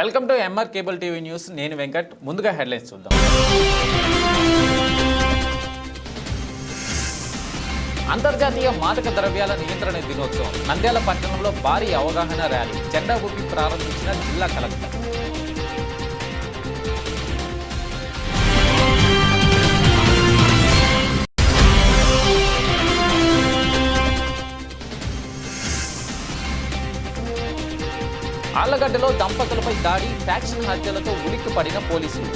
Welcome to MR cable TV news. నేను వెంకట్. ముందుగా headlines చూద్దాం. అంతర్జాతీయ మాదక ద్రవ్యాల నియంత్రణ దినోత్సవం. నంద్యాల పట్టణంలో భారీ అవగాహన ర్యాలీ. జెండా ఊపి ప్రారంభించిన జిల్లా కలెక్టర్. ఆళ్లగడ్డలో దంపతులపై దాడి. ఫ్యాక్షన్ హత్యలతో ఉలిక్కిపడిన పోలీసులు.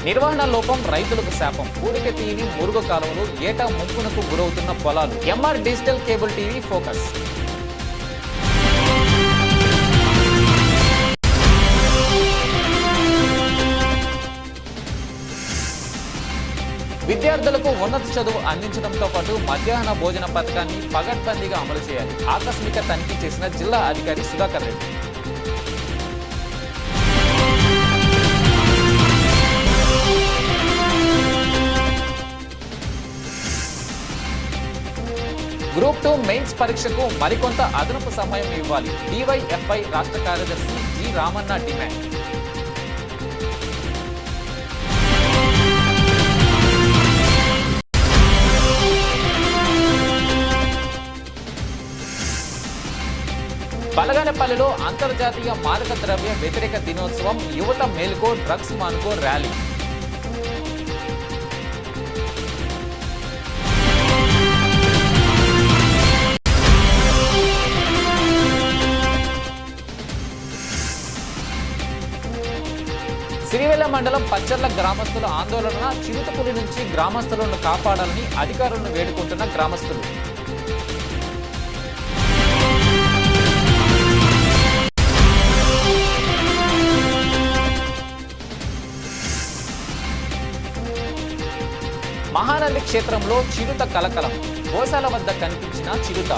నిర్వహణ లోపం రైతులకు శాపం. పూడిక తీని మురుగు కాలువలు. ఏటా ముంపునకు గురవుతున్న పొలాలు. MR digital cable TV focus. విద్యార్థులకు ఉన్నత చదువు అందించడంతో పాటు మధ్యాహ్న భోజన పథకాన్ని పగడ్బందీగా అమలు చేయాలి. ఆకస్మిక తనిఖీ చేసిన జిల్లా అధికారి సుధాకర్ రెడ్డి. గ్రూప్ 2 మెయిన్స్ పరీక్షకు మరికొంత అదనపు సమయం ఇవ్వాలి. డివైఎఫ్ఐ రాష్ట్ర కార్యదర్శి జి రామన్న డిమాండ్. బలగానపల్లిలో అంతర్జాతీయ మాదక ద్రవ్య వ్యతిరేక దినోత్సవం. యువత మేలుకో, డ్రగ్స్ మానుకో ర్యాలీ. సిరివెల్ల మండలం పచ్చర్ల గ్రామస్తుల ఆందోళన. చిరుతపులి నుంచి గ్రామస్తులను కాపాడాలని అధికారులను వేడుకుంటున్న గ్రామస్తులు. మహానంది క్షేత్రంలో చిరుత కలకలం. గోశాల వద్ద కనిపించిన చిరుత.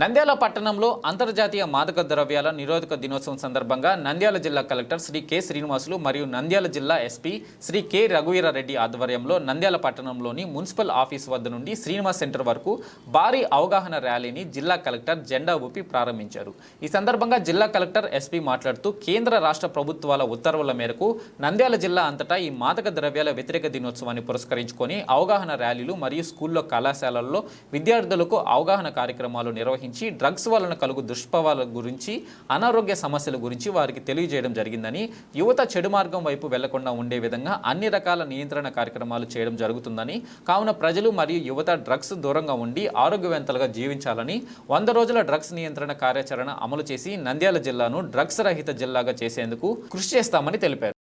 నంద్యాల పట్టణంలో అంతర్జాతీయ మాదక ద్రవ్యాల నిరోధక దినోత్సవం సందర్భంగా నంద్యాల జిల్లా కలెక్టర్ శ్రీ కె శ్రీనివాసులు మరియు నంద్యాల జిల్లా ఎస్పీ శ్రీ కె రఘువీరారెడ్డి ఆధ్వర్యంలో నంద్యాల పట్టణంలోని మున్సిపల్ ఆఫీస్ వద్ద నుండి శ్రీనివాస్ సెంటర్ వరకు భారీ అవగాహన ర్యాలీని జిల్లా కలెక్టర్ జెండా ఊపి ప్రారంభించారు. ఈ సందర్భంగా జిల్లా కలెక్టర్ ఎస్పీ మాట్లాడుతూ కేంద్ర రాష్ట్ర ప్రభుత్వాల ఉత్తర్వుల మేరకు నంద్యాల జిల్లా అంతటా ఈ మాదక ద్రవ్యాల వ్యతిరేక దినోత్సవాన్ని పురస్కరించుకొని అవగాహన ర్యాలీలు మరియు స్కూల్లో కళాశాలల్లో విద్యార్థులకు అవగాహన కార్యక్రమాలు నిర్వహించారు. డ్రగ్స్ వలన కలుగు దుష్ప్రభావాల గురించి, అనారోగ్య సమస్యల గురించి వారికి తెలియజేయడం జరిగిందని, యువత చెడు మార్గం వైపు వెళ్లకుండా ఉండే విధంగా అన్ని రకాల నియంత్రణ కార్యక్రమాలు చేయడం జరుగుతుందని, కావున ప్రజలు మరియు యువత డ్రగ్స్ దూరంగా ఉండి ఆరోగ్యవంతులుగా జీవించాలని, 100 రోజుల డ్రగ్స్ నియంత్రణ కార్యాచరణ అమలు చేసి నంద్యాల జిల్లాను డ్రగ్స్ రహిత జిల్లాగా చేసేందుకు కృషి చేస్తామని తెలిపారు.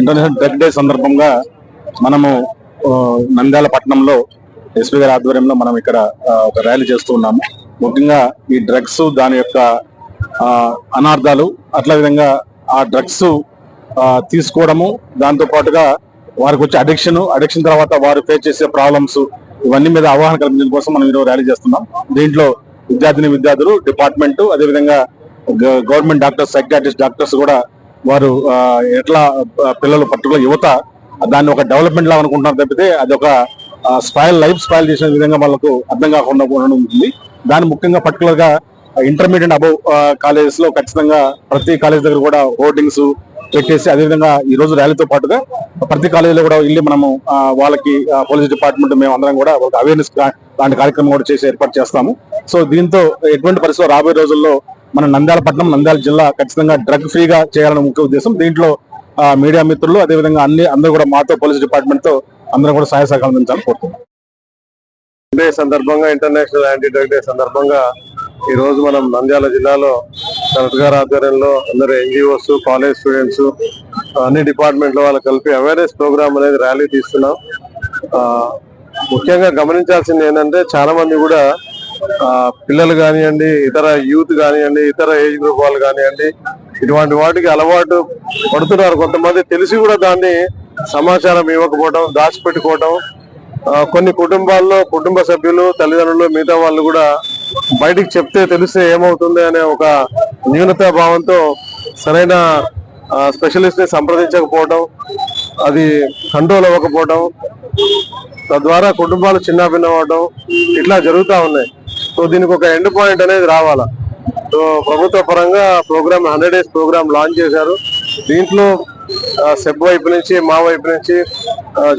ఇంటర్నేషనల్ డ్రగ్ డే సందర్భంగా మనము నంద్యాల పట్టణంలో ఎస్పీ గారి ఆధ్వర్యంలో మనం ఇక్కడ ఒక ర్యాలీ చేస్తూ ఉన్నాము. ముఖ్యంగా ఈ డ్రగ్స్, దాని యొక్క అనార్థాలు, అట్లా విధంగా ఆ డ్రగ్స్ తీసుకోవడము, దాంతో పాటుగా వారికి వచ్చే అడిక్షన్ తర్వాత వారు ఫేస్ చేసే ప్రాబ్లమ్స్, ఇవన్నీ మీద అవగాహన కల్పించడం కోసం మనం ఈరోజు ర్యాలీ చేస్తున్నాం. దీంట్లో విద్యార్థులు, డిపార్ట్మెంట్, అదేవిధంగా గవర్నమెంట్ డాక్టర్స్, సైకియాట్రిస్ట్ డాక్టర్స్ కూడా వారు ఎట్లా పిల్లలు, పర్టికులర్ యువత దాన్ని ఒక డెవలప్మెంట్ లా అనుకుంటున్నారు తప్పితే అది ఒక లైఫ్ స్పాయిల్ చేసిన విధంగా వాళ్ళకు అర్థం కాకుండా ఉంటుంది. దాన్ని ముఖ్యంగా పర్టికులర్ గా ఇంటర్మీడియట్ అబౌవ్ కాలేజెస్ లో ఖచ్చితంగా ప్రతి కాలేజ్ దగ్గర కూడా హోర్డింగ్స్ పెట్టేసి, అదేవిధంగా ఈ రోజు ర్యాలీతో పాటుగా ప్రతి కాలేజీలో కూడా వెళ్ళి మనము వాళ్ళకి పోలీస్ డిపార్ట్మెంట్ మేము అందరం కూడా ఒక అవేర్నెస్ లాంటి కార్యక్రమం కూడా చేసి ఏర్పాటు చేస్తాము. సో దీంతో ఎటువంటి పరిస్థితుల్లో రాబోయే రోజుల్లో మన నంద్యాల పట్టణం, నంద్యాల జిల్లా ఖచ్చితంగా డ్రగ్ ఫ్రీగా చేయాలనే ముఖ్య ఉద్దేశం. దీంట్లో మీడియా మిత్రులు, అదేవిధంగా అందరూ కూడా మాతో పోలీస్ డిపార్ట్మెంట్ తో అందరూ కూడా సహాయ సహకారం అందించాలని కోరుతున్నాం. డే సందర్భంగా, ఇంటర్నేషనల్ యాంటీ డ్రగ్ డే సందర్భంగా ఈ రోజు మనం నంద్యాల జిల్లాలో కలెక్టర్ గారి ఆధ్వర్యంలో అందరూ ఎన్జిఓస్, కాలేజ్ స్టూడెంట్స్, అన్ని డిపార్ట్మెంట్ల వాళ్ళు కలిపి అవేర్నెస్ ప్రోగ్రామ్ అనేది ర్యాలీ తీస్తున్నాం. ముఖ్యంగా గమనించాల్సింది ఏంటంటే చాలా మంది కూడా పిల్లలు కానివ్వండి, ఇతర యూత్ కానివ్వండి, ఇతర ఏజ్ గ్రూప్ వాళ్ళు కానివ్వండి, ఇటువంటి వాటికి అలవాటు పడుతున్నారు. కొంతమంది తెలిసి కూడా దాన్ని సమాచారం ఇవ్వకపోవడం, దాచిపెట్టుకోవడం, కొన్ని కుటుంబాల్లో కుటుంబ సభ్యులు తల్లిదండ్రులు మిగతా వాళ్ళు కూడా బయటికి చెప్తే తెలిస్తే ఏమవుతుంది అనే ఒక న్యూనతా భావంతో సరైన స్పెషలిస్ట్ ని సంప్రదించకపోవడం, అది కంట్రోల్ అవ్వకపోవడం, తద్వారా కుటుంబాలు చిన్నాభిన్నం అవడం ఇట్లా జరుగుతూ ఉన్నాయి. సో దీనికి ఒక ఎండ్ పాయింట్ అనేది రావాలా. సో ప్రభుత్వ పరంగా ప్రోగ్రామ్ 100 days ప్రోగ్రామ్ లాంచ్ చేశారు. దీంట్లో సెబ్ వైపు నుంచి, మా వైపు నుంచి,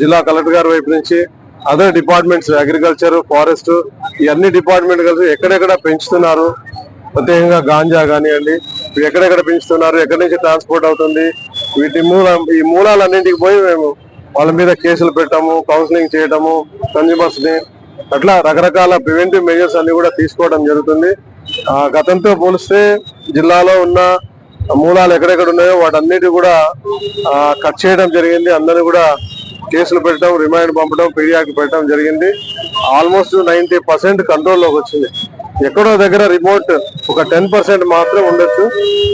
జిల్లా కలెక్టర్ గారి వైపు నుంచి, అదర్ డిపార్ట్మెంట్స్, అగ్రికల్చర్, ఫారెస్ట్, ఈ అన్ని డిపార్ట్మెంట్ కలిసి ఎక్కడెక్కడ పెంచుతున్నారు, ప్రత్యేకంగా గాంజా కానివ్వండి, ఇవి ఎక్కడెక్కడ పెంచుతున్నారు, ఎక్కడి నుంచి ట్రాన్స్పోర్ట్ అవుతుంది, ఈ మూలాలన్నింటికి పోయి మేము వాళ్ళ మీద కేసులు పెట్టాము, కౌన్సిలింగ్ చేయటము, కన్జ్యూమర్స్ ని అట్లా రకరకాల ప్రివెంటివ్ మెజర్స్ అన్ని కూడా తీసుకోవడం జరుగుతుంది. గతంతో పోలిస్తే జిల్లాలో ఉన్న మూలాలు ఎక్కడెక్కడ ఉన్నాయో వాటన్నిటి కూడా కట్ చేయడం జరిగింది. అందరినీ కూడా కేసులు పెట్టడం, రిమైండ్ పంపడం, పీడియాకి పెట్టడం జరిగింది. ఆల్మోస్ట్ 90% కంట్రోల్లోకి వచ్చింది. ఎక్కడో దగ్గర రిమోట్ ఒక 10% మాత్రం ఉండొచ్చు.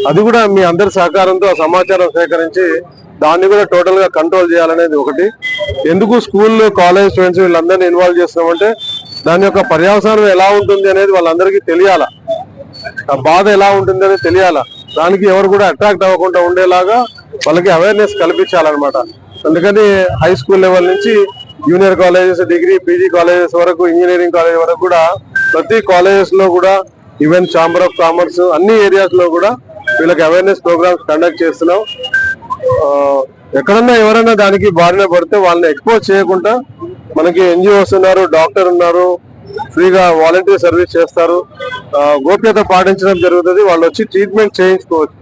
అది కూడా మీ అందరి సహకారంతో ఆ సమాచారం సేకరించి దాన్ని కూడా టోటల్ గా కంట్రోల్ చేయాలనేది ఒకటి. ఎందుకు స్కూల్, కాలేజ్ స్టూడెంట్స్ వీళ్ళందరినీ ఇన్వాల్వ్ చేస్తున్నామంటే దాని యొక్క పర్యవసానం ఎలా ఉంటుంది అనేది వాళ్ళందరికీ తెలియాలా, ఆ బాధ ఎలా ఉంటుంది అనేది తెలియాలా. దానికి ఎవరు కూడా అట్రాక్ట్ అవ్వకుండా ఉండేలాగా వాళ్ళకి అవేర్నెస్ కల్పించాలన్నమాట. అందుకని హై స్కూల్ లెవెల్ నుంచి junior colleges, degree, PG colleges వరకు, ఇంజనీరింగ్ కాలేజ్ వరకు కూడా ప్రతి కాలేజెస్ లో కూడా, ఈవెన్ ఛాంబర్ ఆఫ్ కామర్స్ అన్ని ఏరియాస్ లో కూడా వీళ్ళకి అవేర్నెస్ ప్రోగ్రామ్స్ కండక్ట్ చేస్తున్నాం. ఎక్కడన్నా ఎవరైనా దానికి బారిన పడితే వాళ్ళని ఎక్స్పోజ్ చేయకుండా, మనకి ఎన్జిఓస్ ఉన్నారు, డాక్టర్ ఉన్నారు, ఫ్రీగా వాలంటీర్ సర్వీస్ చేస్తారు, గోప్యత పాటించడం జరుగుతుంది. వాళ్ళు వచ్చి ట్రీట్మెంట్ చేయించుకోవచ్చు.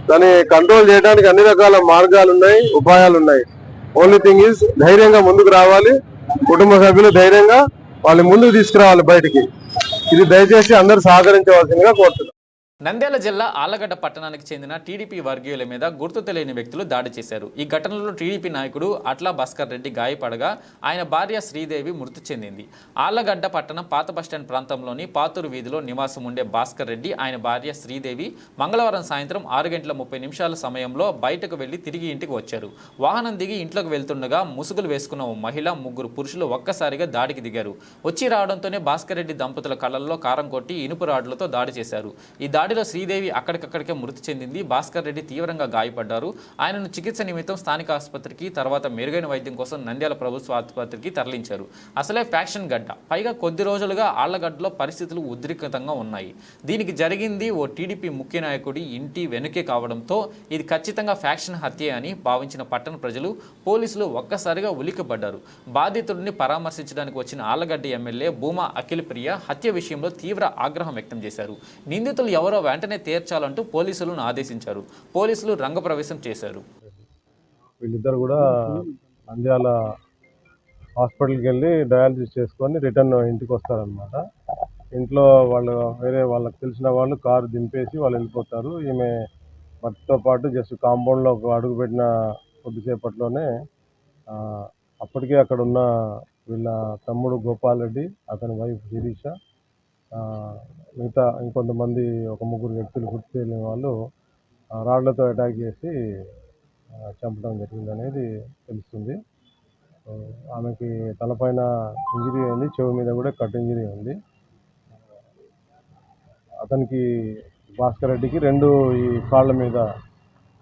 దాన్ని కంట్రోల్ చేయడానికి అన్ని రకాల మార్గాలు ఉన్నాయి, ఉపాయాలు ఉన్నాయి. ఓన్లీ థింగ్ ఈజ్ ధైర్యంగా ముందుకు రావాలి. కుటుంబ సభ్యులు ధైర్యంగా వాళ్ళని ముందుకు తీసుకురావాలి బయటికి. ఇది దయచేసి అందరూ సహకరించవలసిందిగా కోరుతున్నాం. నంద్యాల జిల్లా ఆళ్లగడ్డ పట్టణానికి చెందిన టీడీపీ వర్గీయుల మీద గుర్తు తెలియని వ్యక్తులు దాడి చేశారు. ఈ ఘటనలో టీడీపీ నాయకుడు అట్లా భాస్కర్ రెడ్డి గాయపడగా ఆయన భార్య శ్రీదేవి మృతి చెందింది. ఆళ్లగడ్డ పట్టణం పాత బస్టాండ్ ప్రాంతంలోని పాతూరు వీధిలో నివాసం ఉండే భాస్కర్ రెడ్డి, ఆయన భార్య శ్రీదేవి మంగళవారం సాయంత్రం 6:30 సమయంలో బయటకు వెళ్లి తిరిగి ఇంటికి వచ్చారు. వాహనం దిగి ఇంట్లోకి వెళ్తుండగా ముసుగులు వేసుకున్న ఓ మహిళ, 3 పురుషులు ఒక్కసారిగా దాడికి దిగారు. వచ్చి రావడంతోనే భాస్కర్ రెడ్డి దంపతుల కళ్ళల్లో కారం కొట్టి ఇనుపు రాడ్లతో దాడి చేశారు. ఈ దాడిలో శ్రీదేవి అక్కడికక్కడికే మృతి చెందింది. భాస్కర్ రెడ్డి తీవ్రంగా గాయపడ్డారు. ఆయనను చికిత్స నిమిత్తం స్థానిక ఆసుపత్రికి, తర్వాత మెరుగైన వైద్యం కోసం నంద్యాల ప్రభుత్వ ఆసుపత్రికి తరలించారు. అసలే ఫ్యాక్షన్ గడ్డ, పైగా కొద్ది రోజులుగా ఆళ్లగడ్డలో పరిస్థితులు ఉద్రిక్తంగా ఉన్నాయి. దీనికి జరిగింది ఓ టీడీపీ ముఖ్య నాయకుడి ఇంటి వెనుకే కావడంతో ఇది ఖచ్చితంగా ఫ్యాక్షన్ హత్య అని భావించిన పట్టణ ప్రజలు, పోలీసులు ఒక్కసారిగా ఉలిక్కిపడ్డారు. బాధితుడిని పరామర్శించడానికి వచ్చిన ఆళ్లగడ్డ ఎమ్మెల్యే భూమా అఖిల్ ప్రియ హత్య విషయంలో తీవ్ర ఆగ్రహం వ్యక్తం చేశారు. నిందితులు ఎవరో వెంటనే తీర్చాలంటూ పోలీసులను ఆదేశించారు. పోలీసులు రంగప్రవేశం చేశారు. వీళ్ళిద్దరు కూడా నంద్యాల హాస్పిటల్కి వెళ్ళి డయాలసిస్ చేసుకొని రిటర్న్ ఇంటికి వస్తారనమాట. ఇంట్లో వాళ్ళకి తెలిసిన వాళ్ళు కారు దింపేసి వాళ్ళు వెళ్ళిపోతారు. ఈమె భర్తతో పాటు జస్ట్ కాంపౌండ్లో అడుగు పెట్టిన కొద్దిసేపట్లోనే అప్పటికే అక్కడ ఉన్న వీళ్ళ తమ్ముడు గోపాల్ రెడ్డి, అతని వైఫ్ శిరీష, మిగతా ఇంకొంతమంది ఒక 3 వ్యక్తులు గుర్తు తెలియని వాళ్ళు రాళ్లతో అటాక్ చేసి చంపడం జరిగింది అనేది తెలుస్తుంది. ఆమెకి తలపైన ఇంజరీ అయింది, చెవి మీద కూడా కట్ ఇంజరీ ఉంది. అతనికి భాస్కర్ రెడ్డికి 2 ఈ కాళ్ళ మీద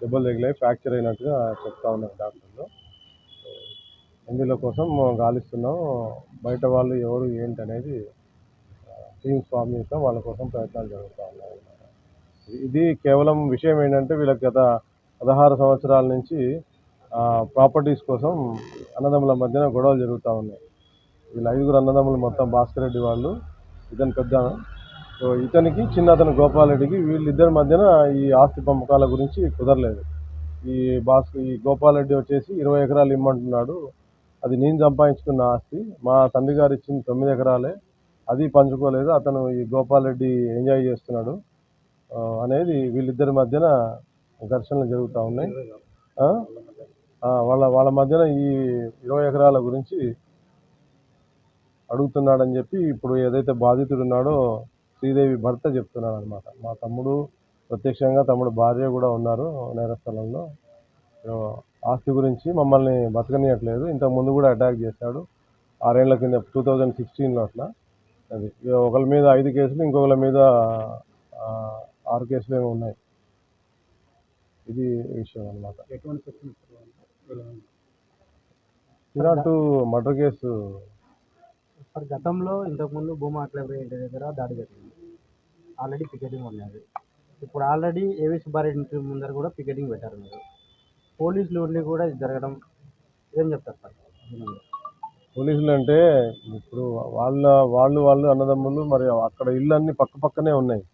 దెబ్బలు తగిలాయి, ఫ్రాక్చర్ అయినట్టుగా చెప్తా ఉన్నారు డాక్టర్లు. ఇందులో కోసం గాలిస్తున్నాం. బయట వాళ్ళు ఎవరు ఏంటి అనేది టీమ్స్ ఫామ్ చేస్తాం, వాళ్ళ కోసం ప్రయత్నాలు జరుగుతూ ఉన్నాయి. ఇది కేవలం విషయం ఏంటంటే వీళ్ళకి గత 16 సంవత్సరాల నుంచి ప్రాపర్టీస్ కోసం అన్నదమ్ముల మధ్యన గొడవలు జరుగుతూ ఉన్నాయి. వీళ్ళ 5 అన్నదమ్ములు మొత్తం భాస్కర్ రెడ్డి వాళ్ళు, ఇతను పెద్ద, సో ఇతనికి చిన్న అతను గోపాల్ రెడ్డికి, వీళ్ళిద్దరి మధ్యన ఈ ఆస్తి పంపకాల గురించి కుదరలేదు. ఈ గోపాల్ రెడ్డి వచ్చేసి 20 ఎకరాలు ఇమ్మంటున్నాడు. అది నేను సంపాదించుకున్న ఆస్తి, మా తండ్రి గారు ఇచ్చింది 9 ఎకరాలే, అది పంచుకోలేదు. అతను ఈ గోపాల్ రెడ్డి ఎంజాయ్ చేస్తున్నాడు అనేది వీళ్ళిద్దరి మధ్యన ఘర్షణలు జరుగుతూ ఉన్నాయి. వాళ్ళ మధ్యన ఈ 20 ఎకరాల గురించి అడుగుతున్నాడని చెప్పి ఇప్పుడు ఏదైతే బాధితుడు ఉన్నాడో శ్రీదేవి భర్త చెప్తున్నాడు అనమాట. మా తమ్ముడు ప్రత్యక్షంగా, తమ్ముడు భార్య కూడా ఉన్నారు నేరస్థలంలో. ఆస్తి గురించి మమ్మల్ని బతకనియట్లేదు. ఇంతకు ముందు కూడా అటాక్ చేశాడు 6 ఏళ్ల కింద 2016లో అట్లా. అది ఒకళ్ళ మీద 5 కేసులు, ఇంకొకళ్ళ మీద 6 కేసులు ఏమో ఉన్నాయి. ఇది విషయం అన్నమాట. ఇలాంటి మర్డర్ కేసు గతంలో ఇంతకుముందు భూమా అట్లే ఇంటి దగ్గర దాడి జరిగింది. ఆల్రెడీ పికెటింగ్ ఉన్నది. ఇప్పుడు ఆల్రెడీ ఏవి సుబ్బారెడ్డి ఇంటి ముందర కూడా పికెటింగ్ పెట్టారు మీరు. పోలీసులు ఉండి కూడా ఇది జరగడం ఏం చెప్తారు సార్? పోలీసులు అంటే ఇప్పుడు వాళ్ళు అన్నదమ్ములు, మరి అక్కడ ఇళ్ళన్నీ పక్కనే ఉన్నాయి.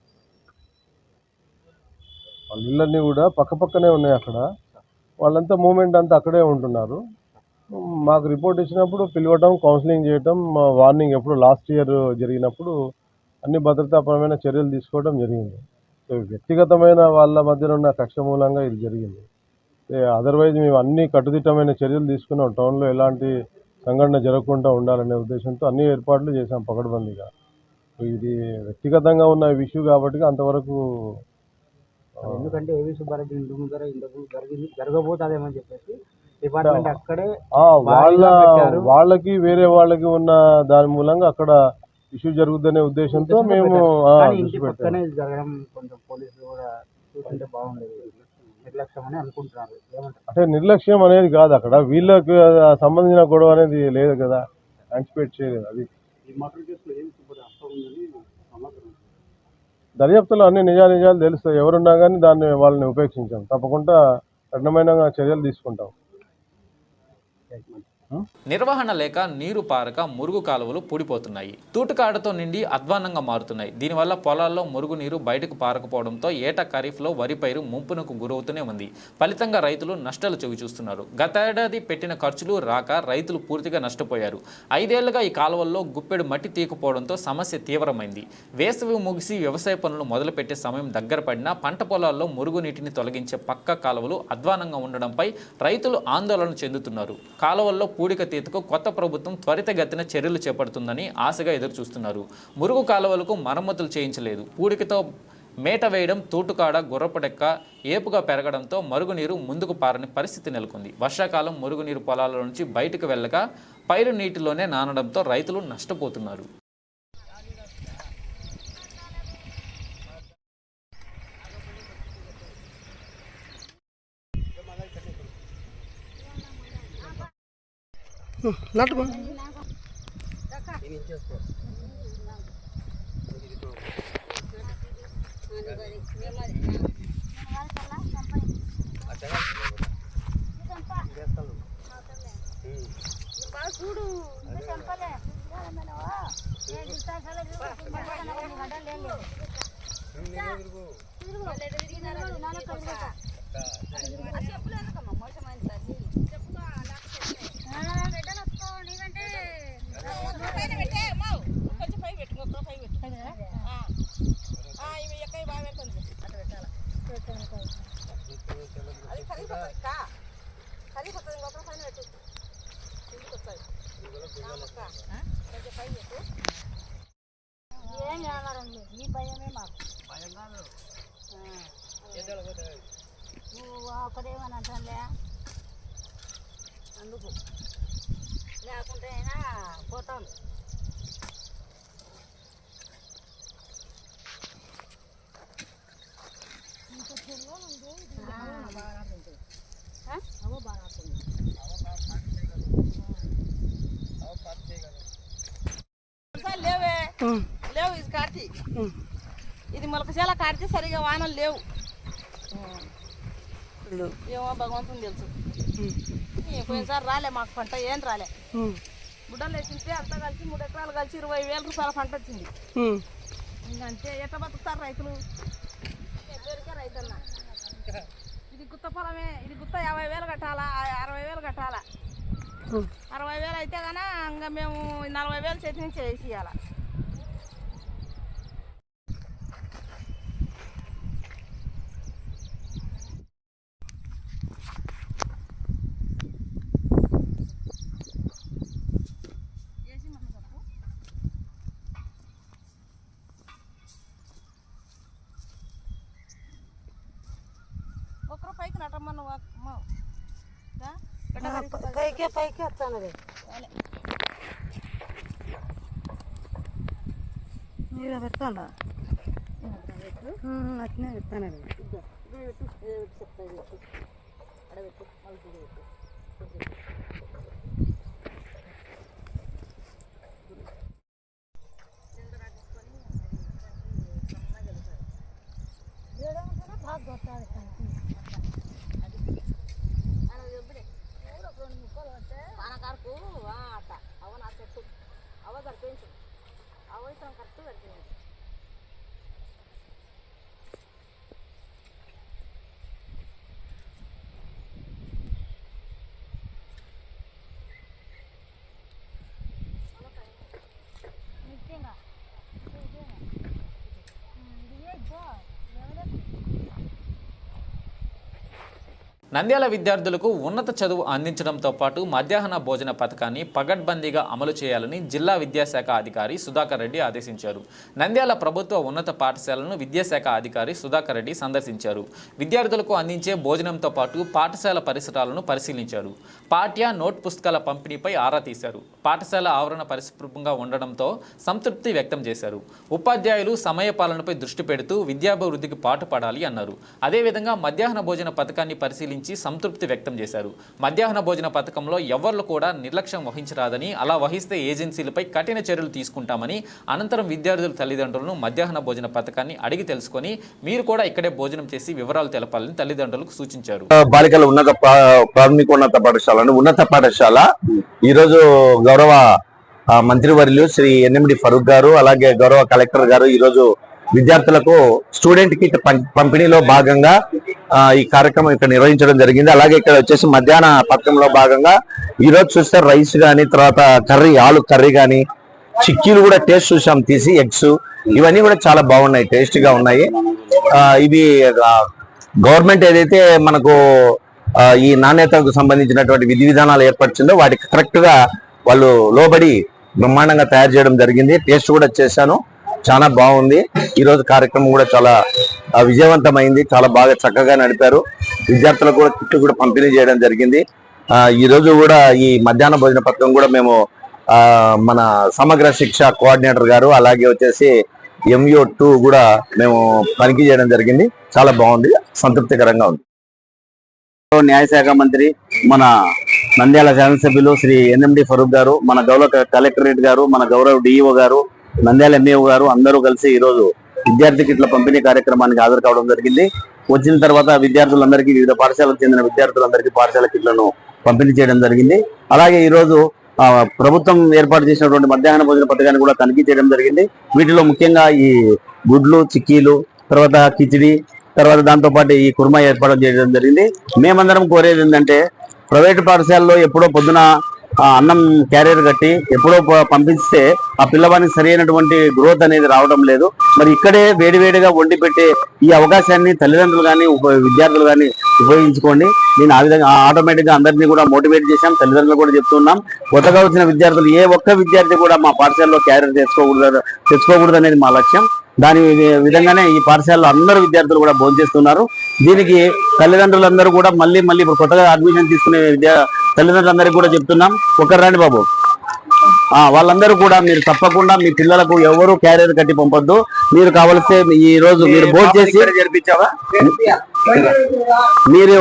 వాళ్ళ ఇళ్ళన్నీ కూడా పక్కనే ఉన్నాయి. అక్కడ వాళ్ళంతా మూమెంట్ అంతా అక్కడే ఉంటున్నారు. మాకు రిపోర్ట్ ఇచ్చినప్పుడు పిలవటం, కౌన్సిలింగ్ చేయటం, వార్నింగ్ ఎప్పుడు లాస్ట్ ఇయర్ జరిగినప్పుడు అన్ని భద్రతాపరమైన చర్యలు తీసుకోవడం జరిగింది. సో వ్యక్తిగతమైన వాళ్ళ మధ్యన ఉన్న కక్ష మూలంగా ఇది జరిగింది. అదర్వైజ్ మేము అన్ని కట్టుదిట్టమైన చర్యలు తీసుకున్నాం. టౌన్లో ఎలాంటి సంఘటన జరగకుండా ఉండాలనే ఉద్దేశంతో అన్ని ఏర్పాట్లు చేశాం పకడ్బందీగా. ఇది వ్యక్తిగతంగా ఉన్న ఇష్యూ కాబట్టి అంతవరకు. ఎందుకంటే ఏవి సుబ్బారెడ్డి ఇంటి ముందర ఇంతకు జరగబోతుందేమని చెప్పేసి డిపార్ట్మెంట్ అక్కడే వాళ్ళకి వేరే వాళ్ళకి ఉన్న దాని మూలంగా అక్కడ ఇష్యూ జరుగుతుందనే ఉద్దేశంతో మేము ఇంటి పక్కనే జరగడం కొంచెం పోలీసులు కూడా చూస్తుంటే బాగుండేది. నిర్లక్ష్యం అని అనుకుంటున్నారు. అంటే నిర్లక్ష్యం అనేది కాదు, అక్కడ వీళ్ళకి సంబంధించిన గొడవ అనేది లేదు కదా, యాంటిసిపేట్ చేయలేదు. అది దర్యాప్తులో అన్ని నిజాలు తెలుస్తాయి. ఎవరున్నా కానీ వాళ్ళని ఉపేక్షించాం. తప్పకుండా కఠినమైన చర్యలు తీసుకుంటాం. నిర్వహణ లేక నీరు పారక మురుగు కాలువలు పూడిపోతున్నాయి. తూటుకాడతో నిండి అధ్వాన్నంగా మారుతున్నాయి. దీనివల్ల పొలాల్లో మురుగు నీరు బయటకు పారకపోవడంతో ఏటా ఖరీఫ్లో వరి పైరు ముంపునకు గురవుతూనే ఉంది. ఫలితంగా రైతులు నష్టాలు చవిచూస్తున్నారు. గతేడాది పెట్టిన ఖర్చులు రాక రైతులు పూర్తిగా నష్టపోయారు. 5 ఏళ్లుగా ఈ కాలువల్లో గుప్పెడు మట్టి తీయకపోవడంతో సమస్య తీవ్రమైంది. వేసవి ముగిసి వ్యవసాయ పనులు మొదలుపెట్టే సమయం దగ్గర పడినా పంట పొలాల్లో మురుగునీటిని తొలగించే పక్క కాలువలు అధ్వానంగా ఉండడంపై రైతులు ఆందోళన చెందుతున్నారు. కాలువల్లో పూడిక తీతకు కొత్త ప్రభుత్వం త్వరితగతిన చర్యలు చేపడుతుందని ఆశగా ఎదురుచూస్తున్నారు. మురుగు కాలువలకు మరమ్మతులు చేయించలేదు. పూడికతో మేట వేయడం, తూటుకాడ గుర్రపడెక్క ఏపుగా పెరగడంతో మరుగునీరు ముందుకు పారని పరిస్థితి నెలకొంది. వర్షాకాలం మురుగునీరు పొలాల నుంచి బయటకు వెళ్ళక పైరు నీటిలోనే నానడంతో రైతులు నష్టపోతున్నారు. ఒకటేమని అంటానులే, అందుకు లేకుంటే అయినా పోతాను. లేవు ఇది కాటి, ఇది మొలకచేల కాడితే సరిగా వానలు లేవు. ఏమో భగవంతుని తెలుసు. పోయినసారి రాలే మాకు పంట, ఏం రాలే. గుడ్డలు వేసింటే అంతా కలిసి 3 ఎకరాలు కలిసి 20,000 రూపాయల పంట వచ్చింది. ఇంకంటే ఎట్లా బతుకుతారు రైతులు? పేరుకే రైతన్నా. ఇది గుత్త పొలమే, ఇది గుత్త 50,000 కట్టాలా, 60,000 కట్టాలా. 60,000 అయితే కన్నా ఇంకా మేము 40,000 చేతి నుంచి వేసి ఇవ్వాలా. ఒకరు పైకి నటమ్మా, పైకే వస్తాను మీరు పెడతాడా అట్నే పెడతాను ఆనకారకు అట్ట అవ నా చెట్టు అవ సరిపోయించు అవసరం కరెక్ట్ సరిపోయింది నంద్యాల విద్యార్థులకు ఉన్నత చదువు అందించడంతో పాటు మధ్యాహ్న భోజన పథకాన్ని పగడ్బందీగా అమలు చేయాలని జిల్లా విద్యాశాఖ అధికారి సుధాకర్ రెడ్డి ఆదేశించారు. నంద్యాల ప్రభుత్వ ఉన్నత పాఠశాలను విద్యాశాఖ అధికారి సుధాకర్ రెడ్డి సందర్శించారు. విద్యార్థులకు అందించే భోజనంతో పాటు పాఠశాల పరిసరాలను పరిశీలించారు. పాఠ్య నోట్ పుస్తకాల పంపిణీపై ఆరా తీశారు. పాఠశాల ఆవరణ పరిశుభ్రంగా ఉండడంతో సంతృప్తి వ్యక్తం చేశారు. ఉపాధ్యాయులు సమయపాలనపై దృష్టి పెడుతూ విద్యాభివృద్ధికి పాటుపడాలి అన్నారు. అదేవిధంగా మధ్యాహ్న భోజన పథకాన్ని పరిశీలించి సంతృప్తి వ్యక్తం చేశారు. మధ్యాహ్న భోజన పథకంలో ఎవరు కూడా నిర్లక్ష్యం వహించరాదని, అలా వహిస్తే ఏజెన్సీలపై కఠిన చర్యలు తీసుకుంటామని, అనంతరం విద్యార్థుల తల్లిదండ్రులను మధ్యాహ్న భోజన పథకాన్ని అడిగి తెలుసుకొని మీరు కూడా ఇక్కడే భోజనం చేసి వివరాలు తెలపాలని తల్లిదండ్రులకు సూచించారు. బాలికల ప్రాథమికోన్నత పాఠశాల ఈరోజు గౌరవ మంత్రివర్యులు శ్రీ ఎన్ఎండి ఫరూక్ గారు, అలాగే గౌరవ కలెక్టర్ గారు ఈరోజు విద్యార్థులకు స్టూడెంట్ కిట్ పంపిణీలో భాగంగా ఈ కార్యక్రమం ఇక్కడ నిర్వహించడం జరిగింది. అలాగే ఇక్కడ వచ్చేసి మధ్యాహ్న పథకంలో భాగంగా ఈరోజు చూస్తే రైస్ కానీ, తర్వాత కర్రీ, ఆలు కర్రీ కానీ, చిక్కీలు కూడా టేస్ట్ చూసాం తీసి, ఎగ్స్ ఇవన్నీ కూడా చాలా బాగున్నాయి, టేస్టీగా ఉన్నాయి. ఇవి గవర్నమెంట్ ఏదైతే మనకు ఈ నాణ్యతకు సంబంధించినటువంటి విధి విధానాలు ఏర్పరిచిందో వాటికి కరెక్ట్ గా వాళ్ళు లోబడి బ్రహ్మాండంగా తయారు చేయడం జరిగింది. టేస్ట్ కూడా చేశాను, చాలా బాగుంది. ఈ రోజు కార్యక్రమం కూడా చాలా విజయవంతమైంది, చాలా బాగా చక్కగా నడిపారు. విద్యార్థులకు కూడా కిట్లు కూడా పంపిణీ చేయడం జరిగింది. ఈ రోజు కూడా ఈ మధ్యాహ్న భోజన పథకం కూడా మేము మన సమగ్ర శిక్ష కోఆర్డినేటర్ గారు, అలాగే వచ్చేసి MU2 కూడా మేము తనిఖీ చేయడం జరిగింది. చాలా బాగుంది, సంతృప్తికరంగా ఉంది. న్యాయశాఖ మంత్రి, మన నంద్యాల శాసనసభ్యులు శ్రీ ఎన్ఎండి ఫరూక్ గారు, మన గౌరవ కలెక్టరేట్ గారు, మన గౌరవ డిఈఓ గారు, నంద్యాల ఎంఈఓ గారు అందరూ కలిసి ఈరోజు విద్యార్థి కిట్ల పంపిణీ కార్యక్రమానికి హాజరు కావడం జరిగింది. వచ్చిన తర్వాత విద్యార్థులందరికీ, వివిధ పాఠశాలకు చెందిన విద్యార్థులందరికీ పాఠశాల కిట్లను పంపిణీ చేయడం జరిగింది. అలాగే ఈరోజు ప్రభుత్వం ఏర్పాటు చేసినటువంటి మధ్యాహ్న భోజన పథకాన్ని కూడా తనిఖీ చేయడం జరిగింది. వీటిలో ముఖ్యంగా ఈ గుడ్లు, చిక్కీలు, తర్వాత కిచిడి, తర్వాత దాంతో పాటు ఈ కుర్మా ఏర్పాటు చేయడం జరిగింది. మేమందరం కోరేది ఏంటంటే, ప్రైవేటు పాఠశాలలో ఎప్పుడో పొద్దున అన్నం క్యారియర్ కట్టి ఎప్పుడో పంపిస్తే ఆ పిల్లవానికి సరైనటువంటి గ్రోత్ అనేది రావడం లేదు. మరి ఇక్కడే వేడివేడిగా వండి పెట్టే ఈ అవకాశాన్ని తల్లిదండ్రులు కానీ విద్యార్థులు కానీ ఉపయోగించుకోండి. నేను ఆ విధంగా ఆటోమేటిక్ గా అందరినీ కూడా మోటివేట్ చేశాం, తల్లిదండ్రులు కూడా చెప్తున్నాం. కొత్తగా వచ్చిన విద్యార్థులు ఏ ఒక్క విద్యార్థి కూడా మా పాఠశాలలో క్యారియర్ తెచ్చుకోకూడదు అనేది మా లక్ష్యం. దాని విధంగానే ఈ పాఠశాలలో అందరూ విద్యార్థులు కూడా భోంచేస్తున్నారు. దీనికి తల్లిదండ్రులందరూ కూడా మళ్ళీ ఇప్పుడు కొత్తగా అడ్మిషన్ తీసుకునే తల్లిదండ్రులందరికీ కూడా చెప్తున్నాం, ఒకరు రండి బాబు, వాళ్ళందరూ కూడా మీరు తప్పకుండా మీ పిల్లలకు ఎవరు క్యారియర్ కట్టి పంపొద్దు. మీరు కావలిస్తే ఈ రోజు మీరు భోజనం చేసి మీరు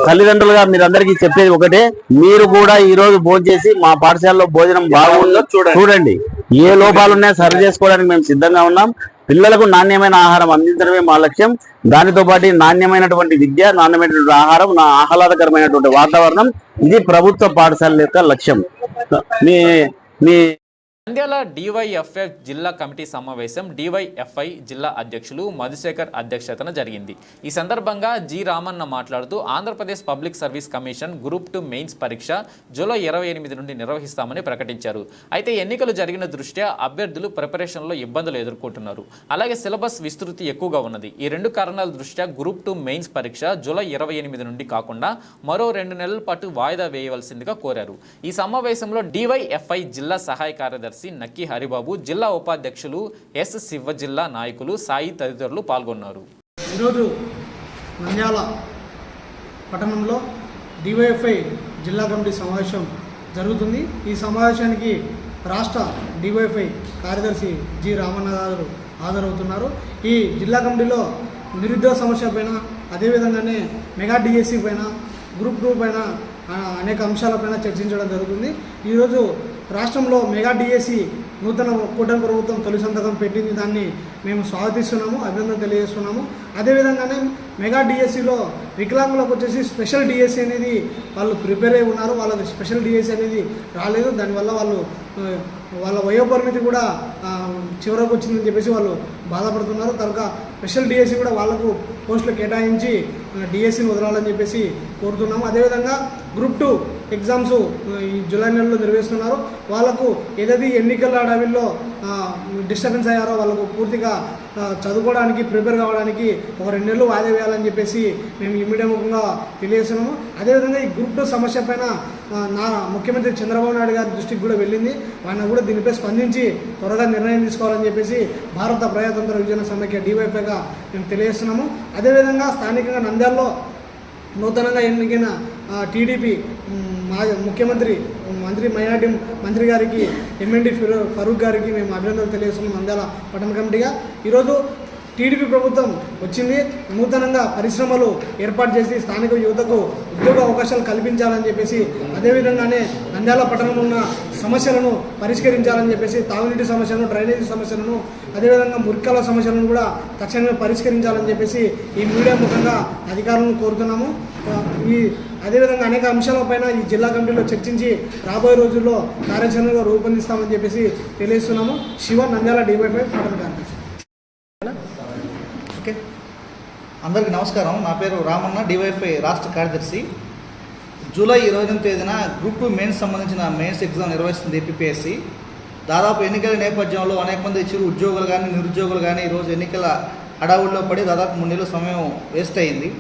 తల్లిదండ్రులుగా మీరు అందరికీ చెప్పేది ఒకటే, మీరు కూడా ఈ రోజు భోజనం చేసి మా పాఠశాలలో భోజనం బాగుందో చూడండి. ఏ లోపాలున్నా సరి చేసుకోవడానికి మేము సిద్ధంగా ఉన్నాం. పిల్లలకు నాణ్యమైన ఆహారం అందించడమే మా లక్ష్యం. దానితో పాటు నాణ్యమైనటువంటి విద్య, నాణ్యమైనటువంటి ఆహారం, ఆహ్లాదకరమైనటువంటి వాతావరణం, ఇది ప్రభుత్వ పాఠశాలల యొక్క లక్ష్యం. మీ నంద్యాల DYFI జిల్లా కమిటీ సమావేశం DYFI జిల్లా అధ్యక్షులు మధుశేఖర్ అధ్యక్షతన జరిగింది. ఈ సందర్భంగా జి రామన్న మాట్లాడుతూ Andhra Pradesh public service commission group 2 mains పరీక్ష జూలై 28 నుండి నిర్వహిస్తామని ప్రకటించారు. అయితే ఎన్నికలు జరిగిన దృష్ట్యా అభ్యర్థులు ప్రిపరేషన్లో ఇబ్బందులు ఎదుర్కొంటున్నారు. అలాగే సిలబస్ విస్తృతి ఎక్కువగా ఉన్నది. ఈ రెండు కారణాల దృష్ట్యా గ్రూప్ 2 మెయిన్స్ పరీక్ష జూలై 28 నుండి కాకుండా మరో 2 నెలల పాటు వాయిదా వేయవలసిందిగా కోరారు. ఈ సమావేశంలో DYFI జిల్లా సహాయ కార్యదర్శి నక్కి హరిబాబు, జిల్లా ఉపాధ్యక్షులు ఎస్ శివ, జిల్లా నాయకులు సాయి తదితరులు పాల్గొన్నారు. ఈరోజు నంద్యాల పట్టణంలో DYFI జిల్లా కమిటీ సమావేశం జరుగుతుంది. ఈ సమావేశానికి రాష్ట్ర డివైఎఫ్ఐ కార్యదర్శి జి రామన్న గారు హాజరవుతున్నారు. ఈ జిల్లా కమిటీలో నిరుద్యోగ సమస్య పైన, అదేవిధంగానే మెగా డిఎస్సి పైన, గ్రూప్ 2 పైన అనేక అంశాలపైన చర్చించడం జరుగుతుంది. ఈరోజు రాష్ట్రంలో మెగా డిఎస్సి నూతన కూటమి ప్రభుత్వం తొలి సంతకం పెట్టింది. దాన్ని మేము స్వాగతిస్తున్నాము, అభినందన తెలియజేస్తున్నాము. అదేవిధంగానే మెగా డిఎస్సిలో వికలాంగులకు వచ్చేసి స్పెషల్ డిఎస్సి అనేది వాళ్ళు ప్రిపేర్ అయి ఉన్నారు. వాళ్ళకి స్పెషల్ డిఎస్సి అనేది రాలేదు. దానివల్ల వాళ్ళ వయోపరిమితి కూడా చివరకు వచ్చిందని చెప్పేసి వాళ్ళు బాధపడుతున్నారు. కనుక స్పెషల్ డిఎస్సి కూడా వాళ్ళకు పోస్టులు కేటాయించి డిఎస్సిని వదలాలని చెప్పేసి కోరుతున్నాము. అదేవిధంగా గ్రూప్ 2 ఎగ్జామ్స్ ఈ జూలై నెలలో నిర్వహిస్తున్నారు. వాళ్ళకు ఏదైతే ఎన్నికల అడవిలో డిస్టర్బెన్స్ అయ్యారో వాళ్ళకు పూర్తిగా చదువుకోవడానికి ప్రిపేర్ కావడానికి ఒక 2 నెలలు వాయిదా వేయాలని చెప్పేసి మేము ఇమ్మీడియట్ ముఖంగా తెలియజేస్తున్నాము. అదేవిధంగా ఈ గ్రూప్ 2 సమస్య పైన ముఖ్యమంత్రి చంద్రబాబు నాయుడు గారి దృష్టికి కూడా వెళ్ళింది. ఆయన కూడా దీనిపై స్పందించి త్వరగా నిర్ణయం తీసుకోవాలని చెప్పేసి భారత ప్రజాతంత్ర విజయన సమైక్య డివైఎఫ్ఐగా మేము తెలియజేస్తున్నాము. అదేవిధంగా స్థానికంగా నంద్యాలలో నూతనంగా ఎన్నికైన టీడీపీ ముఖ్యమంత్రి మైనార్టీ మంత్రి గారికి ఎంఎన్డి ఫరూక్ గారికి మేము అభినందనలు తెలియజేస్తున్నాం. నంద్యాల పట్టణ కమిటీగా ఈరోజు టీడీపీ ప్రభుత్వం వచ్చింది. నూతనంగా పరిశ్రమలు ఏర్పాటు చేసి స్థానిక యువతకు ఉద్యోగ అవకాశాలు కల్పించాలని చెప్పేసి, అదేవిధంగానే నంద్యాల పట్టణంలో ఉన్న సమస్యలను పరిష్కరించాలని చెప్పేసి, తాగునీటి సమస్యలను, డ్రైనేజీ సమస్యలను, అదేవిధంగా మురికాల సమస్యలను కూడా తక్షణమే పరిష్కరించాలని చెప్పేసి ఈ మీడియా ముఖంగా అధికారులను కోరుతున్నాము. అదేవిధంగా అనేక అంశాలపైన ఈ జిల్లా కమిటీలో చర్చించి రాబోయే రోజుల్లో కార్యాచరణగా రూపొందిస్తామని చెప్పేసి తెలియజేస్తున్నాము. శివ, నంద్యాల డివైఎఫ్ఐ పట్టణ కార్యదర్శి. ఓకే, అందరికీ నమస్కారం. నా పేరు రామన్న, డివైఎఫ్ఐ రాష్ట్ర కార్యదర్శి. జూలై 28వ తేదీన గ్రూప్ 2 మెయిన్స్ సంబంధించిన మెయిన్స్ ఎగ్జామ్ నిర్వహిస్తుంది ఏపీఎస్సి. దాదాపు ఎన్నికల నేపథ్యంలో అనేక మంది చిరు ఉద్యోగులు కానీ నిరుద్యోగులు కానీ ఈరోజు ఎన్నికల హడావుల్లో పడి దాదాపు 3 నెలల సమయం వేస్ట్ అయింది.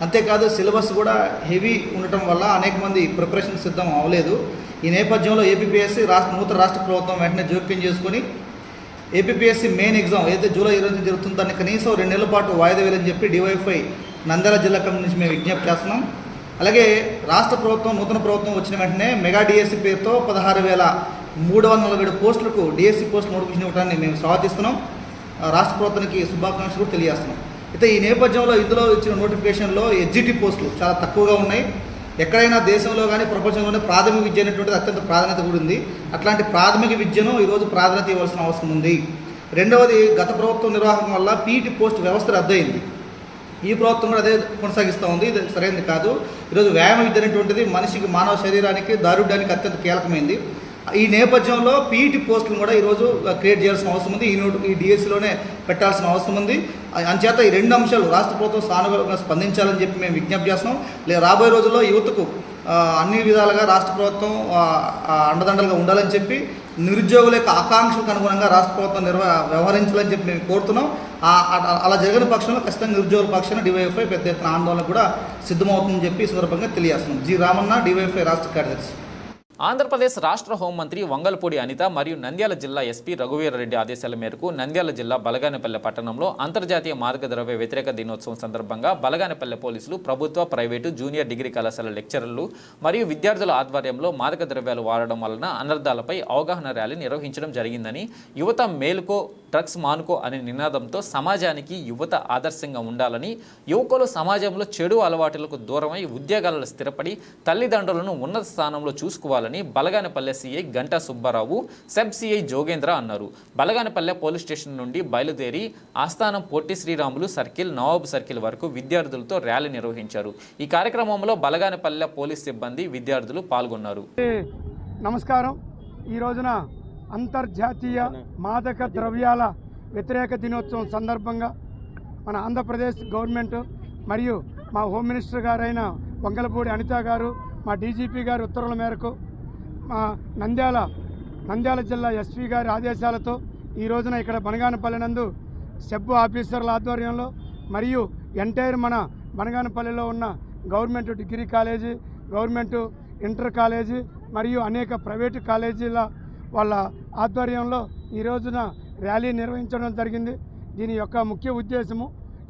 అంతేకాదు సిలబస్ కూడా హెవీ ఉండటం వల్ల అనేక మంది ప్రిపరేషన్ సిద్ధం అవ్వలేదు. ఈ నేపథ్యంలో ఏపీఎస్సి నూతన రాష్ట్ర ప్రభుత్వం వెంటనే జోక్యం చేసుకుని ఏపీఎస్సి మెయిన్ ఎగ్జామ్ ఏదైతే జూలై 20 జరుగుతుందో దాన్ని కనీసం 2 నెలల పాటు వాయిదా వేయాలని చెప్పి డివైఎఫ్ఐ నంద్యాల జిల్లా కమిటీ నుంచి మేము విజ్ఞప్తి చేస్తున్నాం. అలాగే రాష్ట్ర ప్రభుత్వం నూతన ప్రభుత్వం వచ్చిన వెంటనే మెగా డిఎస్సి పేరుతో 16,347 పోస్టులకు డిఎస్సి పోస్టులు నోటిఫికేషన్ ఇవ్వడాన్ని మేము స్వాగతిస్తున్నాం. రాష్ట్ర ప్రభుత్వానికి శుభాకాంక్షలు కూడా తెలియజేస్తున్నాం. అయితే ఈ నేపథ్యంలో ఇందులో ఇచ్చిన నోటిఫికేషన్లో ఎస్జిటి పోస్టులు చాలా తక్కువగా ఉన్నాయి. ఎక్కడైనా దేశంలో కానీ ప్రపంచంలోనే ప్రాథమిక విద్య అనేటువంటిది అత్యంత ప్రాధాన్యత కూడా ఉంది. అట్లాంటి ప్రాథమిక విద్యను ఈరోజు ప్రాధాన్యత ఇవ్వాల్సిన అవసరం ఉంది. రెండవది, గత ప్రభుత్వం నిర్వాహకం వల్ల పీఈటీ పోస్ట్ వ్యవస్థ రద్దయింది. ఈ ప్రభుత్వం కూడా అదే కొనసాగిస్తూ ఉంది. ఇది సరైనది కాదు. ఈరోజు వ్యాయామ విద్య అనేటువంటిది మనిషికి, మానవ శరీరానికి, దారుఢ్యానికి అత్యంత కీలకమైంది. ఈ నేపథ్యంలో పీఈటీ పోస్టులను కూడా ఈరోజు క్రియేట్ చేయాల్సిన అవసరం ఉంది. ఈ డిఎస్సిలోనే పెట్టాల్సిన అవసరం ఉంది. అంచేత ఈ 2 అంశాలు రాష్ట్ర ప్రభుత్వం సానుకూలంగా స్పందించాలని చెప్పి మేము విజ్ఞప్తి చేస్తున్నాం. రాబోయే రోజుల్లో యువతకు అన్ని విధాలుగా రాష్ట్ర ప్రభుత్వం అండదండలుగా ఉండాలని చెప్పి, నిరుద్యోగుల యొక్క ఆకాంక్షలకు అనుగుణంగా రాష్ట్ర ప్రభుత్వం వ్యవహరించాలని చెప్పి మేము కోరుతున్నాం. అలా జరగని పక్షంలో ఖచ్చితంగా నిరుద్యోగుల పక్షాన డివైఎఫ్ఐ పెద్ద ఎత్తున ఆందోళన కూడా సిద్ధమవుతుందని చెప్పి ఈ సందర్భంగా తెలియజేస్తున్నాం. జి రామన్న, డివైఎఫ్ఐ రాష్ట్ర కార్యదర్శి. ఆంధ్రప్రదేశ్ రాష్ట్ర హోంమంత్రి వంగలపూడి అనిత మరియు నంద్యాల జిల్లా ఎస్పీ రఘువీరారెడ్డి ఆదేశాల మేరకు నంద్యాల జిల్లా బలగానపల్లె పట్టణంలో అంతర్జాతీయ మాదకద్రవ్య వ్యతిరేక దినోత్సవం సందర్భంగా బలగానపల్లె పోలీసులు ప్రభుత్వ, ప్రైవేటు, జూనియర్ డిగ్రీ కళాశాల లెక్చరర్లు మరియు విద్యార్థుల ఆధ్వర్యంలో మాదక ద్రవ్యాలు వాడడం వలన అనర్థాలపై అవగాహన ర్యాలీ నిర్వహించడం జరిగిందని, యువత మేలుకో, డ్రగ్స్ మానుకో అనే నినాదంతో సమాజానికి యువత ఆదర్శంగా ఉండాలని, యువకులు సమాజంలో చెడు అలవాటులకు దూరమై ఉద్యోగాలలో స్థిరపడి తల్లిదండ్రులను ఉన్నత స్థానంలో చూసుకోవాలని Banaganapalle CI Ganta Subbarao, sub CI Jogendra అన్నారు. బలగానపల్లె పోలీస్ స్టేషన్ నుండి బయలుదేరి ఆస్థానం పొట్టి శ్రీరాములు సర్కిల్, నవాబు సర్కిల్ వరకు విద్యార్థులతో ర్యాలీ నిర్వహించారు. ఈ కార్యక్రమంలో బలగానపల్లె పోలీస్ సిబ్బంది, విద్యార్థులు పాల్గొన్నారు. నమస్కారం. ఈ రోజున అంతర్జాతీయ మాదక ద్రవ్యాల వ్యతిరేక దినోత్సవం సందర్భంగా మన ఆంధ్రప్రదేశ్ గవర్నమెంట్ మరియు మా హోమ్ మినిస్టర్ గారైన వంగలపూడి అనిత గారు, మా డీజీపీ గారి ఉత్తర్వుల మేరకు మా నంద్యాల జిల్లా ఎస్పీ గారి ఆదేశాలతో ఈ రోజున ఇక్కడ బనగానపల్లి నందు సెబ్ ఆఫీసర్ల ఆధ్వర్యంలో మరియు ఎంటైర్ మన బనగానపల్లిలో ఉన్న government degree college, government inter college మరియు అనేక ప్రైవేటు కాలేజీల వాళ్ళ ఆధ్వర్యంలో ఈ రోజున ర్యాలీ నిర్వహించడం జరిగింది. దీని యొక్క ముఖ్య ఉద్దేశము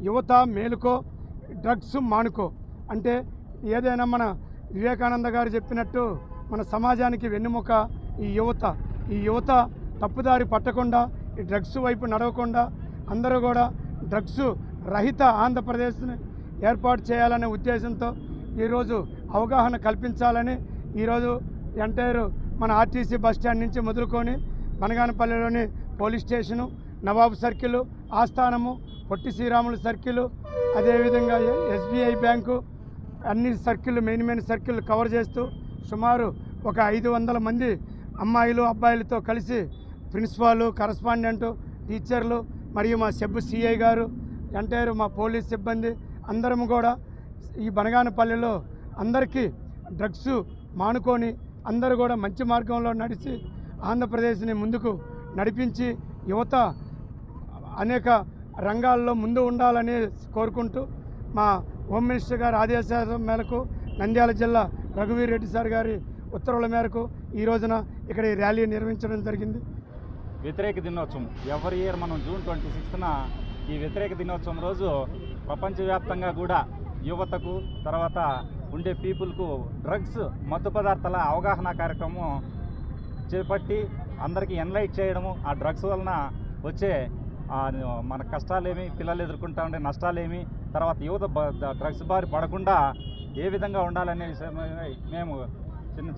యువత మేలుకో, డ్రగ్స్ మానుకో. అంటే ఏదైనా మన వివేకానంద గారు చెప్పినట్టు మన సమాజానికి వెన్నెముక ఈ యువత తప్పుదారి పట్టకుండా ఈ డ్రగ్స్ వైపు నడవకుండా అందరూ కూడా డ్రగ్స్ రహిత ఆంధ్రప్రదేశ్ని ఏర్పాటు చేయాలనే ఉద్దేశంతో ఈరోజు అవగాహన కల్పించాలని ఈరోజు ఎంటైర్ మన ఆర్టీసీ బస్టాండ్ నుంచి మొదలుకొని బనగానపల్లిలోని పోలీస్ స్టేషను, నవాబు సర్కిల్, ఆస్థానము, పొట్టి శ్రీరాములు సర్కిల్, అదేవిధంగా SBI బ్యాంకు అన్ని సర్కిల్ మెయిన్ సర్కిల్ కవర్ చేస్తూ సుమారు ఒక 500 మంది అమ్మాయిలు అబ్బాయిలతో కలిసి ప్రిన్సిపాలు, కరస్పాండెంటు, టీచర్లు మరియు మా సెబ్ CI గారు, ఎంటైర్ మా పోలీస్ సిబ్బంది అందరం కూడా ఈ బనగానపల్లిలో అందరికీ డ్రగ్స్ మానుకొని అందరూ కూడా మంచి మార్గంలో నడిచి ఆంధ్రప్రదేశ్ని ముందుకు నడిపించి యువత అనేక రంగాల్లో ముందు ఉండాలని కోరుకుంటూ మా హోమ్ మినిస్టర్ గారి ఆదేశాల మేరకు నంద్యాల జిల్లా రఘువీర్ రెడ్డి సార్ గారి ఉత్తర్వుల మేరకు ఈ రోజున ఇక్కడ ఈ ర్యాలీ నిర్వహించడం జరిగింది. వ్యతిరేక దినోత్సవం ఎవరి ఇయర్ మనం జూన్ 26న ఈ వ్యతిరేక దినోత్సవం రోజు ప్రపంచవ్యాప్తంగా కూడా యువతకు తర్వాత ఉండే పీపుల్కు డ్రగ్స్ మత్తు పదార్థాల అవగాహన కార్యక్రమం చేపట్టి అందరికీ ఎన్లైట్ చేయడము, ఆ డ్రగ్స్ వలన వచ్చే మన కష్టాలేమి, పిల్లలు ఎదుర్కొంటా ఉండే నష్టాలేమి, తర్వాత యువత డ్రగ్స్ బారి పడకుండా ఏ విధంగా ఉండాలనే విషయమై మేము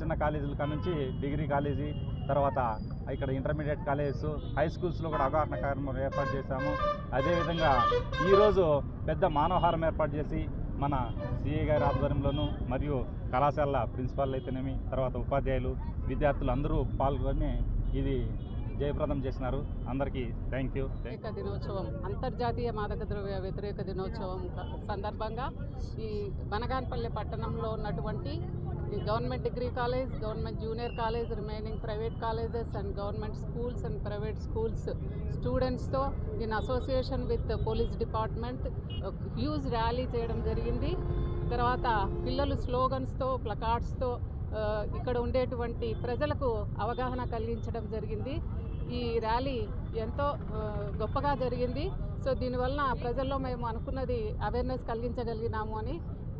చిన్న కాలేజీల కానుంచి డిగ్రీ కాలేజీ, తర్వాత ఇక్కడ ఇంటర్మీడియట్ కాలేజెస్, హై స్కూల్స్లో కూడా అవగాహన కార్యక్రమం ఏర్పాటు చేశాము. అదేవిధంగా ఈరోజు పెద్ద మానవహారం ఏర్పాటు చేసి మన CI గారి ఆధ్వర్యంలోనూ మరియు కళాశాల ప్రిన్సిపాల్ అయితేనేమి, తర్వాత ఉపాధ్యాయులు, విద్యార్థులు అందరూ పాల్గొని ఇది జయప్రదం చేసినారు. అందరికీ థ్యాంక్ యూ. దినోత్సవం, అంతర్జాతీయ మాదక ద్రవ్య వ్యతిరేక దినోత్సవం సందర్భంగా ఈ బనగానపల్లి పట్టణంలో ఉన్నటువంటి government degree college, government junior college, remaining private colleges and government schools and private schools స్టూడెంట్స్తో in association with police department huge rally చేయడం జరిగింది. తర్వాత పిల్లలు స్లోగన్స్తో, ప్లకార్డ్స్తో ఇక్కడ ఉండేటువంటి ప్రజలకు అవగాహన కలిగించడం జరిగింది. ఈ ర్యాలీ ఎంతో గొప్పగా జరిగింది. సో దీనివలన ప్రజల్లో మేము అనుకున్నది అవేర్నెస్ కలిగించగలిగినాము అని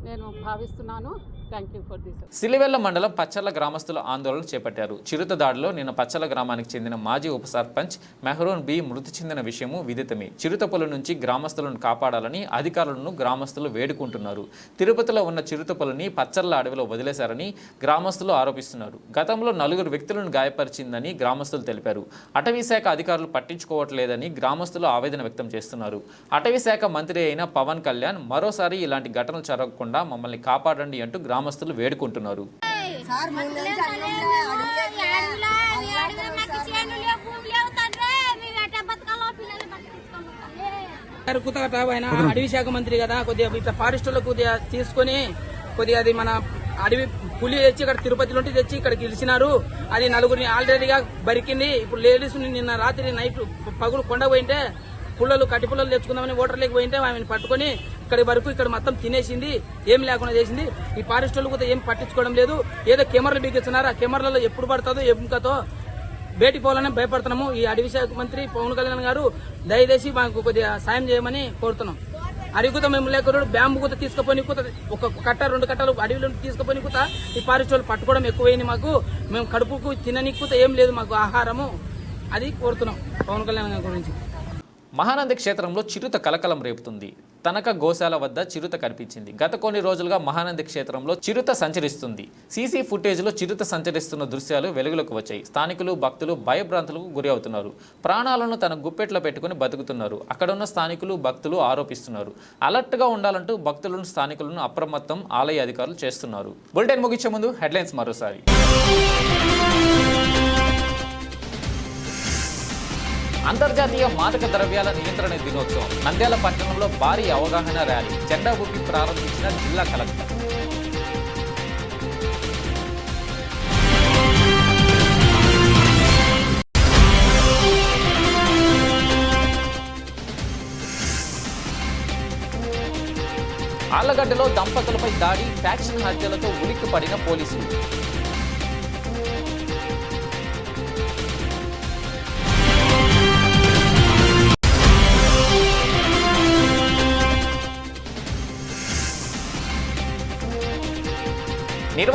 నేను భావిస్తున్నాను. Thank you for this. సిలివెల్ల మండలం పచ్చర్ల గ్రామస్తులు ఆందోళన చేపట్టారు. చిరుత దాడిలో నిన్న పచ్చర్ల గ్రామానికి చెందిన మాజీ ఉప సర్పంచ్ మెహరూన్ బి మృతి చెందిన విషయము విదితమే. చిరుతపుల నుంచి గ్రామస్తులను కాపాడాలని అధికారులను గ్రామస్తులు వేడుకుంటున్నారు. తిరుపతిలో ఉన్న చిరుతపులని పచ్చర్ల అడవిలో వదిలేశారని గ్రామస్తులు ఆరోపిస్తున్నారు. గతంలో 4 వ్యక్తులను గాయపరిచిందని గ్రామస్తులు తెలిపారు. అటవీ శాఖ అధికారులు పట్టించుకోవట్లేదని గ్రామస్తులు ఆవేదన వ్యక్తం చేస్తున్నారు. అటవీ శాఖ మంత్రి అయిన పవన్ కళ్యాణ్ మరోసారి ఇలాంటి ఘటనలు జరగకుండా మమ్మల్ని కాపాడండి అంటూ గ్రామస్తులు వేడుకుంటున్నారు. అడవి శాఖ మంత్రి కదా, కొద్దిగా ఇట్లా ఫారెస్టులో కొద్దిగా తీసుకొని కొద్దిగా అది మన అడవి పులి తెచ్చి ఇక్కడ తిరుపతిలో తెచ్చి ఇక్కడ గెలిచినారు. అది 4గురిని ఆల్రెడీగా బరికింది. ఇప్పుడు లేడీస్ నిన్న రాత్రి నైట్ పగులు కొండ పోయింటే పుల్లలు కట్టి పుల్లలు తెచ్చుకుందామని ఓటర్ లేక పోయింటే ఆమెను పట్టుకొని ఇక్కడి వరకు ఇక్కడ మొత్తం తినేసింది, ఏం లేకుండా చేసింది. ఈ ఫారెస్ట్ వాళ్ళు కూడా ఏం పట్టించుకోవడం లేదు. ఏదో కెమెరాలు బిగిస్తున్నారు. ఆ కెమెరాలలో ఎప్పుడు పడుతుందో ఎంకతో బయటికి పోవాలని భయపడుతున్నాము. ఈ అడవి శాఖ మంత్రి పవన్ కళ్యాణ్ గారు దయచేసి మాకు కొద్దిగా సాయం చేయమని కోరుతున్నాం. అడిగుత మేము లేకుండా బ్యాంబు కూత తీసుకుపోయి కూత ఒక కట్ట 2 కట్టలు అడవిలో తీసుకుపోయి కూత ఈ ఫారెస్ట్ వాళ్ళు పట్టుకోవడం ఎక్కువైంది. మాకు మేము కడుపుకు తినని కూత ఏం లేదు మాకు ఆహారము. అది కోరుతున్నాం పవన్ కళ్యాణ్ గారి గురించి. మహానంది క్షేత్రంలో చిరుత కలకలం రేపుతుంది. తనక గోశాల వద్ద చిరుత కనిపించింది. గత కొన్ని రోజులుగా మహానంది క్షేత్రంలో చిరుత సంచరిస్తుంది. సీసీ ఫుటేజ్లో చిరుత సంచరిస్తున్న దృశ్యాలు వెలుగులోకి వచ్చాయి. స్థానికులు, భక్తులు భయభ్రాంతులకు గురి అవుతున్నారు. ప్రాణాలను తన గుప్పెట్లో పెట్టుకుని బతుకుతున్నారు. అక్కడున్న స్థానికులు, భక్తులు ఆరోపిస్తున్నారు. అలర్ట్గా ఉండాలంటూ భక్తులను, స్థానికులను అప్రమత్తం ఆలయ అధికారులు చేస్తున్నారు. బులెటిన్ ముగించే ముందు హెడ్లైన్స్ మరోసారి. అంతర్జాతీయ మాదక ద్రవ్యాల నియంత్రణ దినోత్సవం. నంద్యాల పట్టణంలో భారీ అవగాహన ర్యాలీ. జెండా ఊపి ప్రారంభించిన జిల్లా కలెక్టర్. ఆళ్లగడ్డలో దంపతులపై దాడి, ఫ్యాక్షన్ హత్యలతో ఉలిక్కిపడిన పోలీసులు.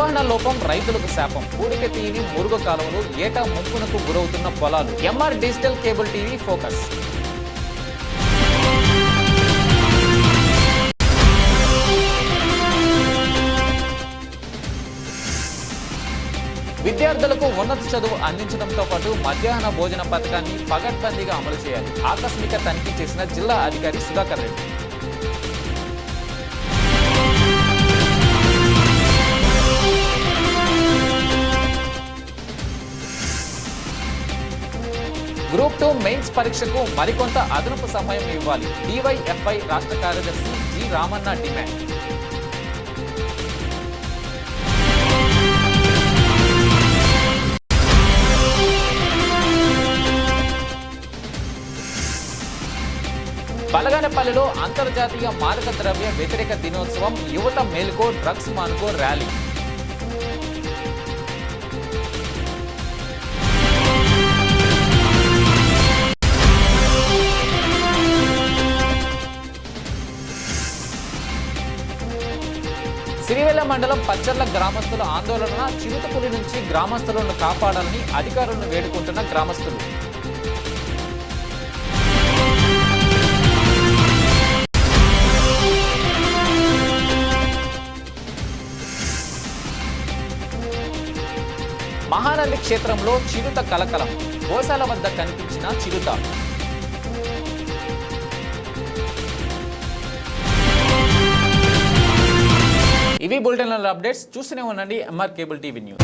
నిర్వహణ లోపం రైతులకు శాపం. పూడిక తీయని మురుగు కాలువలు, ఏటా ముంపునకు గురవుతున్న పొలాలు. MR digital cable TV focus. విద్యార్థులకు ఉన్నత చదువు అందించడంతో పాటు మధ్యాహ్న భోజన పథకాన్ని పగడ్బందీగా అమలు చేయాలి. ఆకస్మిక తనిఖీ చేసిన జిల్లా అధికారి సుధాకర్ రెడ్డి. గ్రూప్ 2 మెయిన్స్ పరీక్షకు మరికొంత అదనపు సమయం ఇవ్వాలి. డివైఎఫ్ఐ రాష్ట్ర కార్యదర్శి జి రామన్న డిమాండ్. బలగానపల్లిలో అంతర్జాతీయ మాదక ద్రవ్య వ్యతిరేక దినోత్సవం. యువత మేలుకో, డ్రగ్స్ మానుకో ర్యాలీ. సిరివెల్ల మండలం పచ్చర్ల గ్రామస్తుల ఆందోళన. చిరుతపులి నుంచి గ్రామస్తులను కాపాడాలని అధికారులను వేడుకుంటున్న గ్రామస్తులు. మహానంది క్షేత్రంలో చిరుత కలకలం. గోశాల వద్ద కనిపించిన చిరుత. ఇవి బులెటిన్ల అప్డేట్స్. చూస్తూనే ఉండండి ఎంఆర్ కేబుల్ టీవీ న్యూస్.